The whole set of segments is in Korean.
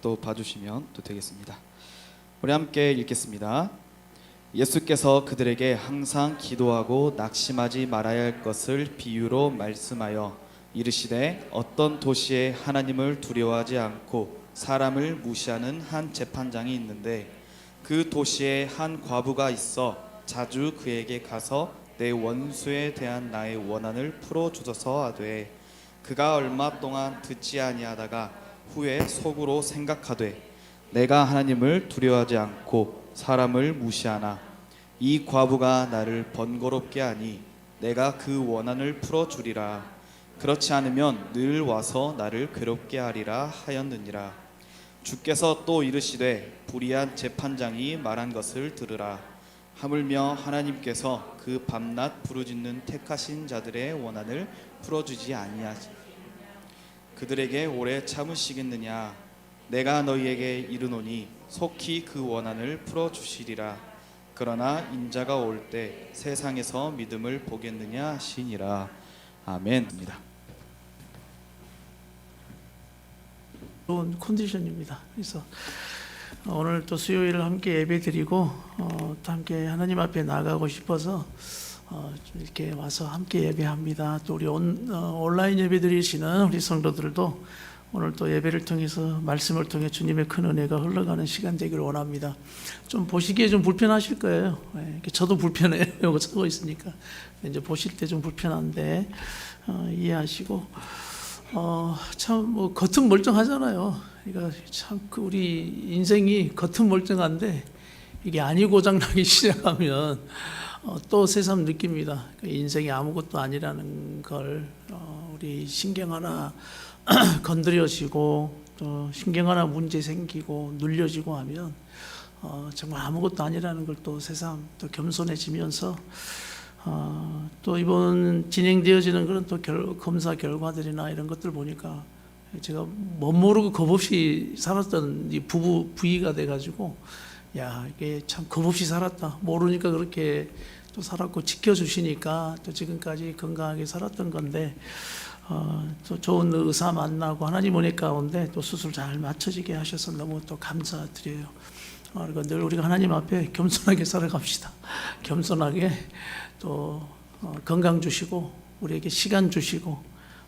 또 봐주시면 또 되겠습니다. 우리 함께 읽겠습니다. 예수께서 그들에게 항상 기도하고 낙심하지 말아야 할 것을 비유로 말씀하여 이르시되 어떤 도시에 하나님을 두려워하지 않고 사람을 무시하는 한 재판장이 있는데 그 도시에 한 과부가 있어 자주 그에게 가서 내 원수에 대한 나의 원한을 풀어주소서 하되 그가 얼마 동안 듣지 아니하다가 후에 속으로 생각하되 내가 하나님을 두려워하지 않고 사람을 무시하나 이 과부가 나를 번거롭게 하니 내가 그 원한을 풀어주리라. 그렇지 않으면 늘 와서 나를 괴롭게 하리라 하였느니라. 주께서 또 이르시되 불의한 재판장이 말한 것을 들으라. 하물며 하나님께서 그 밤낮 부르짖는 택하신 자들의 원한을 풀어주지 아니하시 그들에게 오래 참으시겠느냐. 내가 너희에게 이르노니 속히 그 원한을 풀어주시리라. 그러나 인자가 올 때 세상에서 믿음을 보겠느냐 하시니라. 아멘입니다. 좋은 컨디션입니다. 그래서 오늘 또 수요일을 함께 예배드리고 또 함께 하나님 앞에 나가고 싶어서 좀 이렇게 와서 함께 예배합니다. 또 우리 온라인 예배드리시는 우리 성도들도 오늘 또 예배를 통해서 말씀을 통해 주님의 큰 은혜가 흘러가는 시간 되기를 원합니다. 좀 보시기에 좀 불편하실 거예요. 저도 불편해요. 이거 쓰고 있으니까 이제 보실 때 좀 불편한데 이해하시고 참 뭐 겉은 멀쩡하잖아요. 그러니까 참 우리 인생이 겉은 멀쩡한데 이게 안이 고장나기 시작하면 또 새삼 느낍니다. 인생이 아무것도 아니라는 걸 우리 신경 하나 건드려지고 또 신경 하나 문제 생기고 눌려지고 하면 정말 아무것도 아니라는 걸 또 새삼 또 겸손해지면서 또 이번 진행되어지는 그런 또 검사 결과들이나 이런 것들 보니까 제가 못 모르고 겁없이 살았던 이 부위가 돼가지고 야 이게 참 겁없이 살았다. 모르니까 그렇게 또 살았고 지켜주시니까 또 지금까지 건강하게 살았던 건데 또 좋은 의사 만나고 하나님 은혜 가운데 또 수술 잘 맞춰지게 하셔서 너무 또 감사드려요. 그리고 늘 우리가 하나님 앞에 겸손하게 살아갑시다. 겸손하게 또 건강 주시고 우리에게 시간 주시고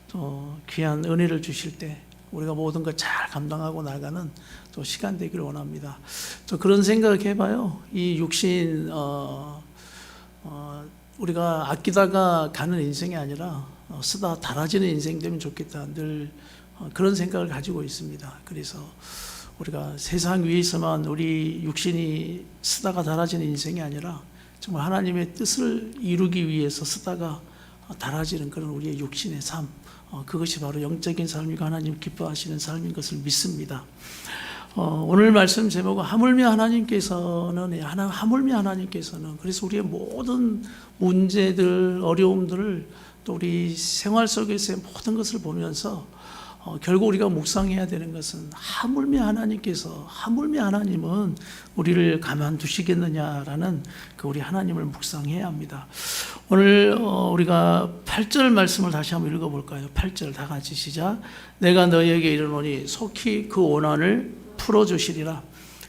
또 귀한 은혜를 주실 때 우리가 모든 걸 잘 감당하고 나가는 또 시간 되기를 원합니다. 또 그런 생각 해봐요. 이 육신 우리가 아끼다가 가는 인생이 아니라 쓰다 닳아지는 인생 되면 좋겠다. 늘 그런 생각을 가지고 있습니다. 그래서 우리가 세상 위에서만 우리 육신이 쓰다가 닳아지는 인생이 아니라 정말 하나님의 뜻을 이루기 위해서 쓰다가 닳아지는 그런 우리의 육신의 삶, 그것이 바로 영적인 삶이고 하나님 기뻐하시는 삶인 것을 믿습니다. 오늘 말씀 제목은 하물며 하나님께서는 그래서 우리의 모든 문제들, 어려움들을 또 우리 생활 속에서의 모든 것을 보면서 결국 우리가 묵상해야 되는 것은 하물며 하나님은 우리를 가만두시겠느냐라는 그 우리 하나님을 묵상해야 합니다. 오늘 우리가 8절 말씀을 다시 한번 읽어볼까요? 8절 다 같이 시작. 내가 너희에게 이르노니 속히 그 원한을 풀어주시리라.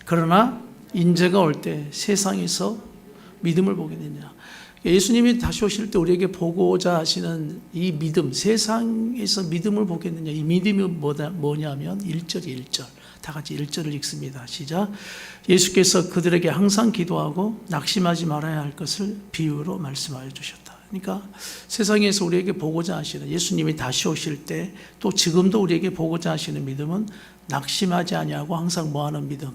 그러나 인재가 올 때 세상에서 믿음을 보겠느냐. 예수님이 다시 오실 때 우리에게 보고자 하시는 이 믿음, 세상에서 믿음을 보겠느냐. 이 믿음이 뭐냐면 1절이 1절. 다 같이 1절을 읽습니다. 시작. 예수께서 그들에게 항상 기도하고 낙심하지 말아야 할 것을 비유로 말씀하여 주셨다. 그러니까 세상에서 우리에게 보고자 하시는 예수님이 다시 오실 때 또 지금도 우리에게 보고자 하시는 믿음은 낙심하지 아니하고 항상 뭐하는 믿음?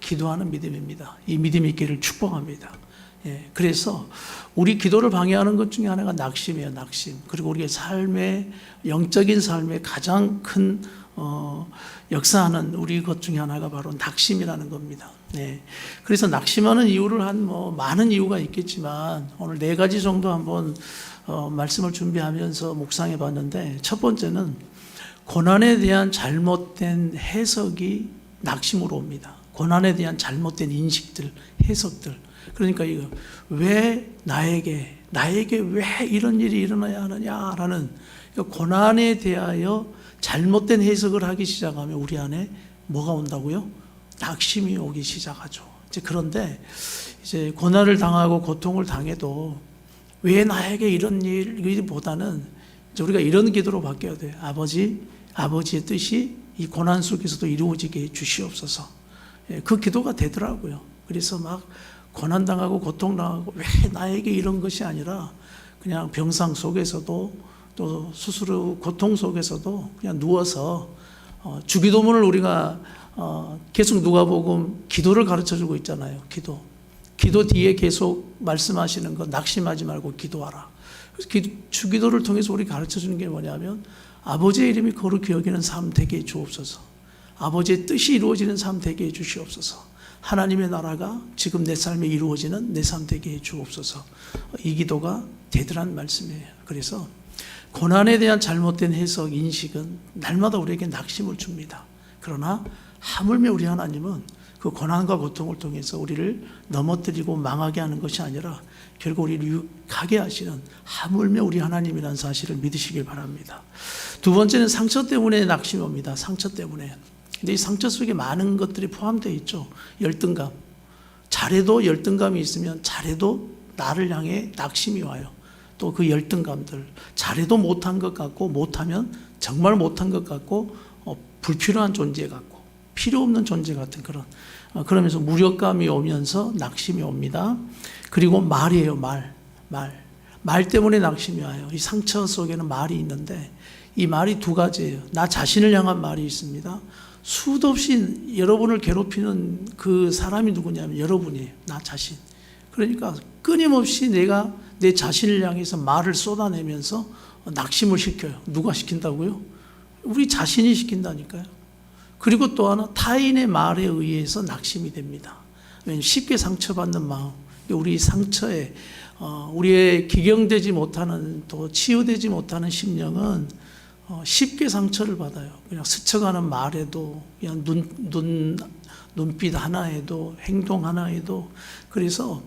기도하는 믿음입니다. 이 믿음이 있기를 축복합니다. 그래서 우리 기도를 방해하는 것 중에 하나가 낙심이에요. 낙심. 그리고 우리의 삶의 영적인 삶의 가장 큰 역사하는 우리 것 중에 하나가 바로 낙심이라는 겁니다. 그래서 낙심하는 이유를 많은 이유가 있겠지만 오늘 4가지 정도 한번 말씀을 준비하면서 묵상해 봤는데 첫 번째는 고난에 대한 잘못된 해석이 낙심으로 옵니다. 고난에 대한 잘못된 인식들, 해석들. 그러니까 이거 왜 나에게 왜 이런 일이 일어나야 하느냐라는 고난에 대하여 잘못된 해석을 하기 시작하면 우리 안에 뭐가 온다고요? 낙심이 오기 시작하죠. 이제 그런데 이제 고난을 당하고 고통을 당해도 왜 나에게 이런 일보다는 이제 우리가 이런 기도로 바뀌어야 돼요. 아버지의 뜻이 이 고난 속에서도 이루어지게 해 주시옵소서. 예, 그 기도가 되더라고요. 그래서 막 고난 당하고 고통 당하고 왜 나에게 이런 것이 아니라 그냥 병상 속에서도 또 수술 후 고통 속에서도 그냥 누워서 주기도문을 우리가 계속 누가복음 기도를 가르쳐주고 있잖아요. 기도 뒤에 계속 말씀하시는 거 낙심하지 말고 기도하라. 그래서 주기도를 통해서 우리 가르쳐주는 게 뭐냐면 아버지의 이름이 거룩히 여기는 삶 되게 해 주옵소서. 아버지의 뜻이 이루어지는 삶 되게 해 주시옵소서. 하나님의 나라가 지금 내 삶에 이루어지는 내 삶 되게 해 주옵소서. 이 기도가 되더란 말씀이에요. 그래서 고난에 대한 잘못된 해석, 인식은 날마다 우리에게 낙심을 줍니다. 그러나 하물며 우리 하나님은 그 고난과 고통을 통해서 우리를 넘어뜨리고 망하게 하는 것이 아니라 결국 우리를 유익하게 하시는 하물며 우리 하나님이라는 사실을 믿으시길 바랍니다. 두 번째는 상처 때문에 낙심이 옵니다. 상처 때문에. 근데 이 상처 속에 많은 것들이 포함되어 있죠. 열등감. 잘해도 열등감이 있으면 잘해도 나를 향해 낙심이 와요. 또 그 열등감들. 잘해도 못한 것 같고 못하면 정말 못한 것 같고 불필요한 존재 같고 필요 없는 존재 같은 그런 그러면서 무력감이 오면서 낙심이 옵니다. 그리고 말이에요. 말 때문에 낙심이 와요. 이 상처 속에는 말이 있는데 이 말이 두 가지예요. 나 자신을 향한 말이 있습니다. 수도 없이 여러분을 괴롭히는 그 사람이 누구냐면 여러분이에요. 나 자신. 그러니까 끊임없이 내가 내 자신을 향해서 말을 쏟아내면서 낙심을 시켜요. 누가 시킨다고요? 우리 자신이 시킨다니까요. 그리고 또 하나 타인의 말에 의해서 낙심이 됩니다. 왜냐하면 쉽게 상처받는 마음, 우리 상처에 우리의 기경되지 못하는 또 치유되지 못하는 심령은 쉽게 상처를 받아요. 그냥 스쳐가는 말에도 그냥 눈빛 하나에도 행동 하나에도 그래서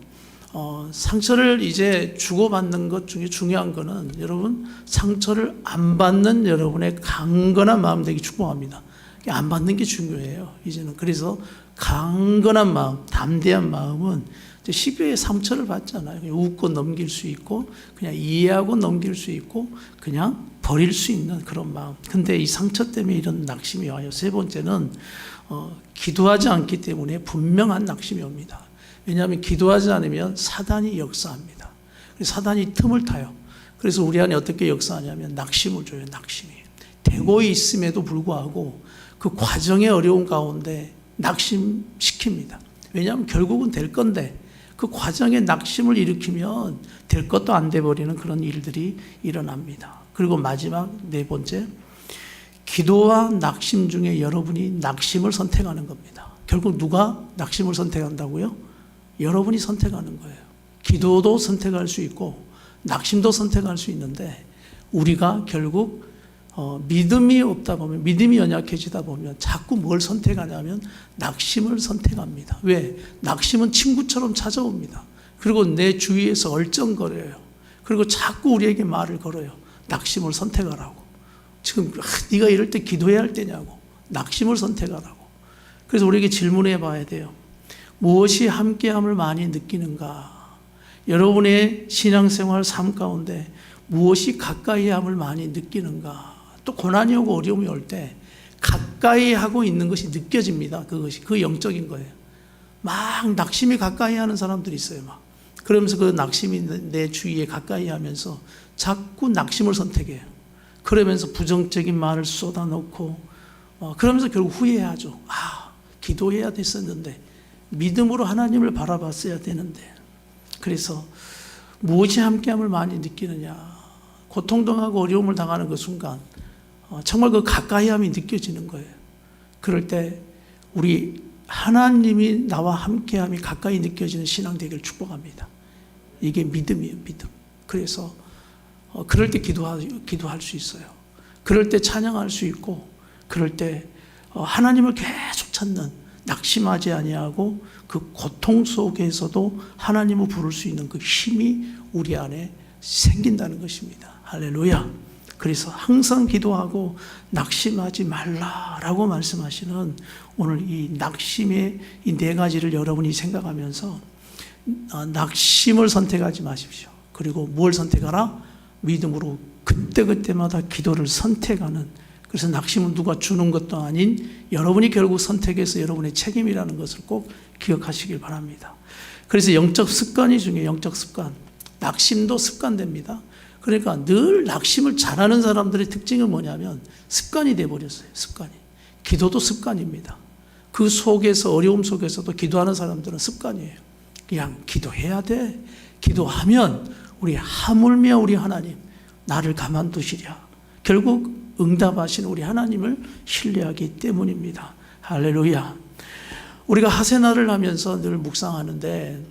상처를 이제 주고받는 것 중에 중요한 거는 여러분 상처를 안 받는 여러분의 강건한 마음 되기 축복합니다. 안 받는 게 중요해요. 이제는 그래서 강건한 마음, 담대한 마음은 쉽게 상처를 받잖아요. 그냥 웃고 넘길 수 있고 그냥 이해하고 넘길 수 있고 그냥 버릴 수 있는 그런 마음. 근데 이 상처 때문에 이런 낙심이 와요. 세 번째는 기도하지 않기 때문에 분명한 낙심이 옵니다. 왜냐하면 기도하지 않으면 사단이 역사합니다. 사단이 틈을 타요. 그래서 우리 안에 어떻게 역사하냐면 낙심을 줘요. 낙심이. 되고 있음에도 불구하고 그 과정의 어려운 가운데 낙심시킵니다. 왜냐하면 결국은 될 건데 그 과정에 낙심을 일으키면 될 것도 안 돼버리는 그런 일들이 일어납니다. 그리고 마지막 네 번째, 기도와 낙심 중에 여러분이 낙심을 선택하는 겁니다. 결국 누가 낙심을 선택한다고요? 여러분이 선택하는 거예요. 기도도 선택할 수 있고 낙심도 선택할 수 있는데 우리가 결국 믿음이 없다 보면 믿음이 연약해지다 보면 자꾸 뭘 선택하냐면 낙심을 선택합니다. 왜? 낙심은 친구처럼 찾아옵니다. 그리고 내 주위에서 얼쩡거려요. 그리고 자꾸 우리에게 말을 걸어요. 낙심을 선택하라고. 지금 네가 이럴 때 기도해야 할 때냐고. 낙심을 선택하라고. 그래서 우리에게 질문해 봐야 돼요. 무엇이 함께함을 많이 느끼는가? 여러분의 신앙생활 삶 가운데 무엇이 가까이함을 많이 느끼는가? 또 고난이 오고 어려움이 올 때 가까이 하고 있는 것이 느껴집니다. 그것이 그 영적인 거예요. 막 낙심이 가까이 하는 사람들이 있어요. 막 그러면서 그 낙심이 내 주위에 가까이 하면서 자꾸 낙심을 선택해요. 그러면서 부정적인 말을 쏟아놓고 그러면서 결국 후회하죠. 기도해야 됐었는데 믿음으로 하나님을 바라봤어야 되는데. 그래서 무엇이 함께함을 많이 느끼느냐? 고통당하고 어려움을 당하는 그 순간 정말 그 가까이함이 느껴지는 거예요. 그럴 때 우리 하나님이 나와 함께함이 가까이 느껴지는 신앙 되기를 축복합니다. 이게 믿음이에요. 믿음. 그래서 그럴 때 기도할 수 있어요. 그럴 때 찬양할 수 있고 그럴 때 하나님을 계속 찾는 낙심하지 아니하고 그 고통 속에서도 하나님을 부를 수 있는 그 힘이 우리 안에 생긴다는 것입니다. 할렐루야. 그래서 항상 기도하고 낙심하지 말라라고 말씀하시는 오늘 이 낙심의 이 네 가지를 여러분이 생각하면서 낙심을 선택하지 마십시오. 그리고 뭘 선택하라? 믿음으로 그때그때마다 기도를 선택하는, 그래서 낙심은 누가 주는 것도 아닌 여러분이 결국 선택해서 여러분의 책임이라는 것을 꼭 기억하시길 바랍니다. 그래서 영적 습관이 중요해요. 영적 습관. 낙심도 습관됩니다. 그러니까 늘 낙심을 잘하는 사람들의 특징은 뭐냐면 습관이 돼버렸어요. 습관이. 기도도 습관입니다. 그 속에서, 어려움 속에서도 기도하는 사람들은 습관이에요. 그냥 기도해야 돼. 기도하면 우리 하물며 우리 하나님 나를 가만두시랴. 결국 응답하신 우리 하나님을 신뢰하기 때문입니다. 할렐루야. 우리가 하세나를 하면서 늘 묵상하는데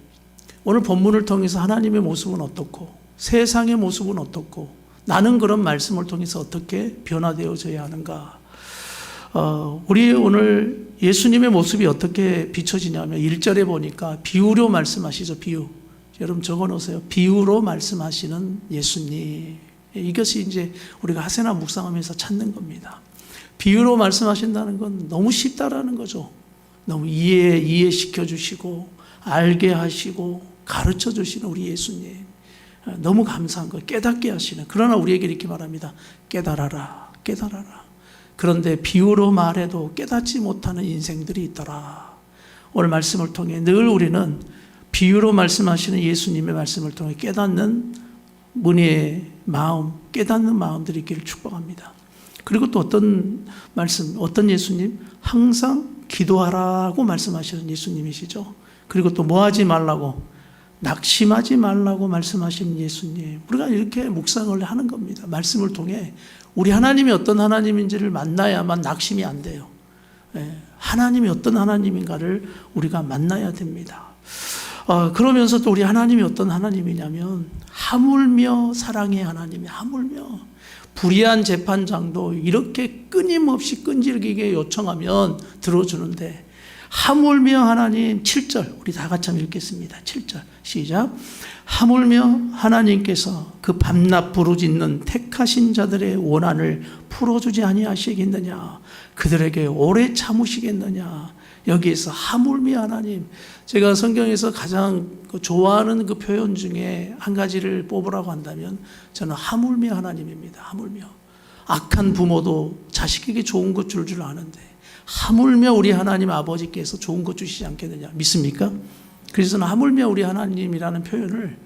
오늘 본문을 통해서 하나님의 모습은 어떻고 세상의 모습은 어떻고 나는 그런 말씀을 통해서 어떻게 변화되어져야 하는가. 우리 오늘 예수님의 모습이 어떻게 비춰지냐면 1절에 보니까 비유로 말씀하시죠. 비유. 여러분 적어놓으세요. 비유로 말씀하시는 예수님. 이것이 이제 우리가 하세나 묵상하면서 찾는 겁니다. 비유로 말씀하신다는 건 너무 쉽다라는 거죠. 너무 이해시켜 주시고 알게 하시고 가르쳐 주시는 우리 예수님. 너무 감사한 거, 깨닫게 하시는. 그러나 우리에게 이렇게 말합니다. 깨달아라, 깨달아라. 그런데 비유로 말해도 깨닫지 못하는 인생들이 있더라. 오늘 말씀을 통해 늘 우리는 비유로 말씀하시는 예수님의 말씀을 통해 깨닫는 문의의 마음, 깨닫는 마음들이 있기를 축복합니다. 그리고 또 어떤 말씀, 어떤 예수님? 항상 기도하라고 말씀하시는 예수님이시죠. 그리고 또 뭐 하지 말라고? 낙심하지 말라고 말씀하시는 예수님. 우리가 이렇게 묵상을 하는 겁니다. 말씀을 통해 우리 하나님이 어떤 하나님인지를 만나야만 낙심이 안 돼요. 하나님이 어떤 하나님인가를 우리가 만나야 됩니다. 그러면서 또 우리 하나님이 어떤 하나님이냐면 하물며 사랑의 하나님이 하물며 불의한 재판장도 이렇게 끊임없이 끈질기게 요청하면 들어주는데 하물며 하나님 7절 우리 다 같이 한번 읽겠습니다. 7절 시작. 하물며 하나님께서 그 밤낮 부르짖는 택하신 자들의 원한을 풀어주지 아니하시겠느냐. 그들에게 오래 참으시겠느냐. 여기에서 하물며 하나님, 제가 성경에서 가장 좋아하는 그 표현 중에 한 가지를 뽑으라고 한다면 저는 하물며 하나님입니다. 하물며. 악한 부모도 자식에게 좋은 것 줄 줄 아는데 하물며 우리 하나님 아버지께서 좋은 것 주시지 않겠느냐. 믿습니까? 그래서 저는 하물며 우리 하나님이라는 표현을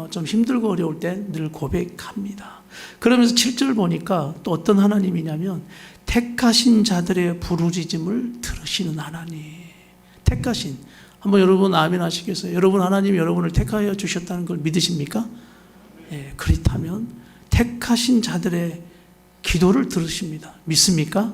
좀 힘들고 어려울 때 늘 고백합니다. 그러면서 7절 보니까 또 어떤 하나님이냐면 택하신 자들의 부르짖음을 들으시는 하나님. 택하신. 한번 여러분 아멘 하시겠어요? 여러분 하나님이 여러분을 택하여 주셨다는 걸 믿으십니까? 예, 그렇다면 택하신 자들의 기도를 들으십니다. 믿습니까?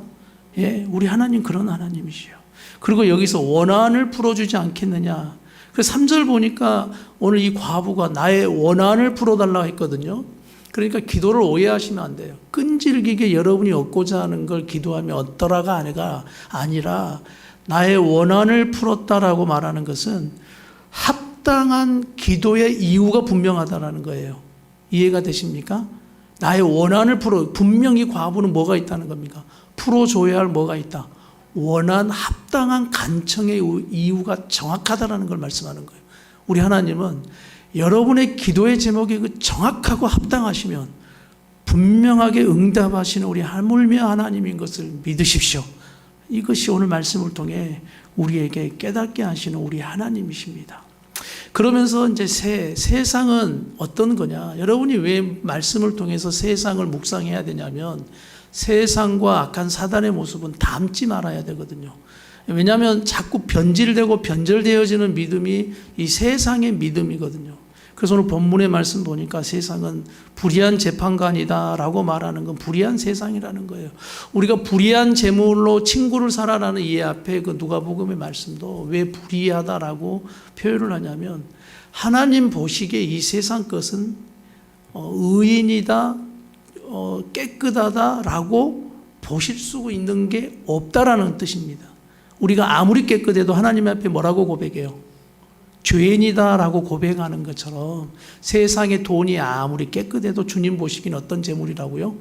예, 우리 하나님 그런 하나님이시요. 그리고 여기서 원한을 풀어주지 않겠느냐. 그래서 3절 보니까 오늘 이 과부가 나의 원한을 풀어달라고 했거든요. 그러니까 기도를 오해하시면 안 돼요. 끈질기게 여러분이 얻고자 하는 걸 기도하면 얻더라가 아니라 나의 원한을 풀었다라고 말하는 것은 합당한 기도의 이유가 분명하다라는 거예요. 이해가 되십니까? 나의 원한을 분명히 과부는 뭐가 있다는 겁니까? 풀어줘야 할 뭐가 있다. 원한 합당한 간청의 이유가 정확하다라는 걸 말씀하는 거예요. 우리 하나님은 여러분의 기도의 제목이 그 정확하고 합당하시면 분명하게 응답하시는 우리 하물며 하나님인 것을 믿으십시오. 이것이 오늘 말씀을 통해 우리에게 깨닫게 하시는 우리 하나님이십니다. 그러면서 이제 세상은 어떤 거냐? 여러분이 왜 말씀을 통해서 세상을 묵상해야 되냐면 세상과 악한 사단의 모습은 닮지 말아야 되거든요. 왜냐하면 자꾸 변질되고 변절되어지는 믿음이 이 세상의 믿음이거든요. 그래서 오늘 본문의 말씀 보니까 세상은 불의한 재판관이다라고 말하는 건 불의한 세상이라는 거예요. 우리가 불의한 재물로 친구를 사라라는 이 앞에 그 누가복음의 말씀도 왜 불의하다라고 표현을 하냐면 하나님 보시기에 이 세상 것은 의인이다, 깨끗하다라고 보실 수 있는 게 없다라는 뜻입니다. 우리가 아무리 깨끗해도 하나님 앞에 뭐라고 고백해요? 죄인이다라고 고백하는 것처럼 세상의 돈이 아무리 깨끗해도 주님 보시기는 어떤 재물이라고요?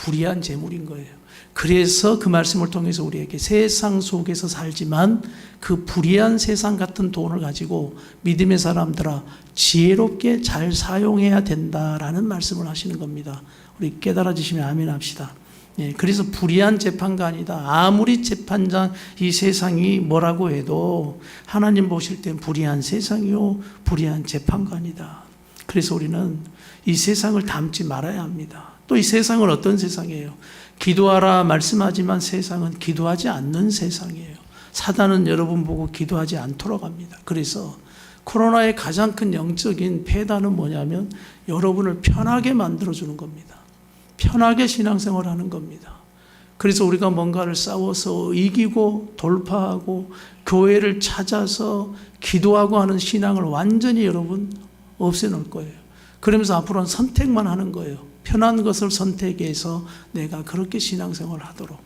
불의한 재물인 거예요. 그래서 그 말씀을 통해서 우리에게 세상 속에서 살지만 그 불의한 세상 같은 돈을 가지고 믿음의 사람들아 지혜롭게 잘 사용해야 된다라는 말씀을 하시는 겁니다. 우리 깨달아지시면 아멘 합시다. 예, 그래서 불의한 재판관이다. 아무리 재판장 이 세상이 뭐라고 해도 하나님 보실 땐 불의한 세상이요 불의한 재판관이다. 그래서 우리는 이 세상을 닮지 말아야 합니다. 또 이 세상은 어떤 세상이에요? 기도하라 말씀하지만 세상은 기도하지 않는 세상이에요. 사단은 여러분 보고 기도하지 않도록 합니다. 그래서 코로나의 가장 큰 영적인 폐단은 뭐냐면 여러분을 편하게 만들어주는 겁니다. 편하게 신앙생활을 하는 겁니다. 그래서 우리가 뭔가를 싸워서 이기고 돌파하고 교회를 찾아서 기도하고 하는 신앙을 완전히 여러분 없애놓을 거예요. 그러면서 앞으로는 선택만 하는 거예요. 편한 것을 선택해서 내가 그렇게 신앙생활을 하도록.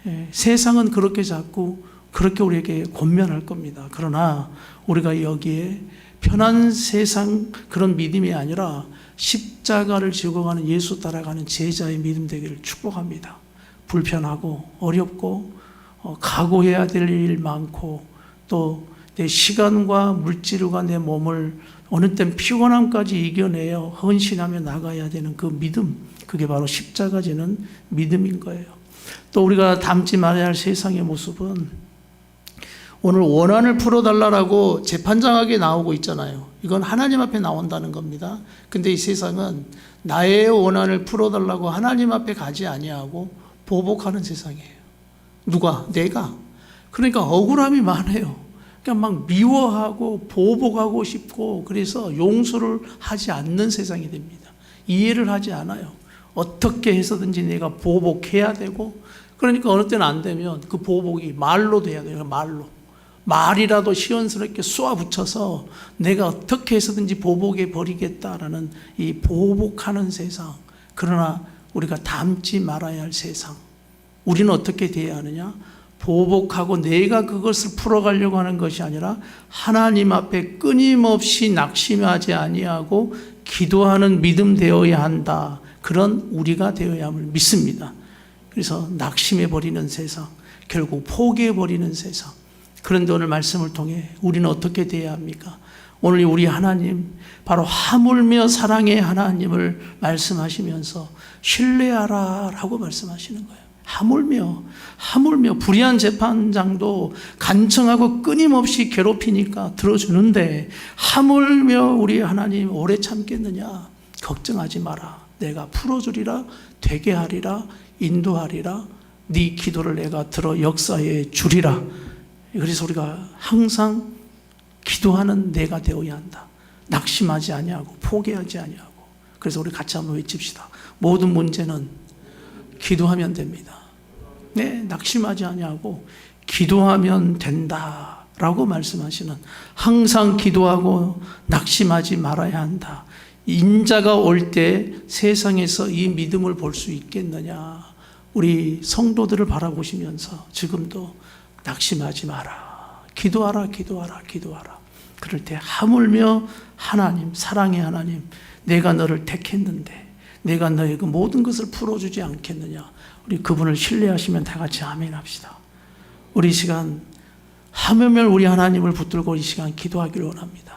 예, 세상은 그렇게 자꾸 그렇게 우리에게 권면할 겁니다. 그러나 우리가 여기에 편한 세상 그런 믿음이 아니라 십자가를 지고 가는 예수 따라가는 제자의 믿음 되기를 축복합니다. 불편하고 어렵고 각오해야 될 일 많고 또 내 시간과 물질과 내 몸을 어느 땐 피곤함까지 이겨내어 헌신하며 나가야 되는 그 믿음, 그게 바로 십자가 지는 믿음인 거예요. 또 우리가 닮지 말아야 할 세상의 모습은 오늘 원한을 풀어달라고 재판장에게 나오고 있잖아요. 이건 하나님 앞에 나온다는 겁니다. 근데 이 세상은 나의 원한을 풀어달라고 하나님 앞에 가지 아니하고 보복하는 세상이에요. 누가? 내가. 그러니까 억울함이 많아요. 그러니까 막 미워하고 보복하고 싶고 그래서 용서를 하지 않는 세상이 됩니다. 이해를 하지 않아요. 어떻게 해서든지 내가 보복해야 되고 그러니까 어느 때는 안 되면 그 보복이 말로 돼야 돼요. 말로. 말이라도 시원스럽게 쏘아붙여서 내가 어떻게 해서든지 보복해 버리겠다라는 이 보복하는 세상. 그러나 우리가 닮지 말아야 할 세상. 우리는 어떻게 돼야 하느냐? 보복하고 내가 그것을 풀어가려고 하는 것이 아니라 하나님 앞에 끊임없이 낙심하지 아니하고 기도하는 믿음 되어야 한다. 그런 우리가 되어야 함을 믿습니다. 그래서 낙심해버리는 세상, 결국 포기해버리는 세상. 그런데 오늘 말씀을 통해 우리는 어떻게 되어야 합니까? 오늘 우리 하나님, 바로 하물며 사랑의 하나님을 말씀하시면서 신뢰하라 라고 말씀하시는 거예요. 하물며 불의한 재판장도 간청하고 끊임없이 괴롭히니까 들어주는데 하물며 우리 하나님 오래 참겠느냐? 걱정하지 마라. 내가 풀어주리라, 되게 하리라, 인도하리라, 네 기도를 내가 들어 역사해 주리라. 그래서 우리가 항상 기도하는 내가 되어야 한다. 낙심하지 아니하고 포기하지 아니하고. 그래서 우리 같이 한번 외칩시다. 모든 문제는 기도하면 됩니다. 네, 낙심하지 아니하고 기도하면 된다라고 말씀하시는, 항상 기도하고 낙심하지 말아야 한다. 인자가 올 때 세상에서 이 믿음을 볼 수 있겠느냐. 우리 성도들을 바라보시면서 지금도 낙심하지 마라. 기도하라. 그럴 때 하물며 하나님, 사랑의 하나님, 내가 너를 택했는데 내가 너의 그 모든 것을 풀어주지 않겠느냐. 우리 그분을 신뢰하시면 다 같이 아멘 합시다. 우리 이 시간 하물며 우리 하나님을 붙들고 이 시간 기도하기를 원합니다.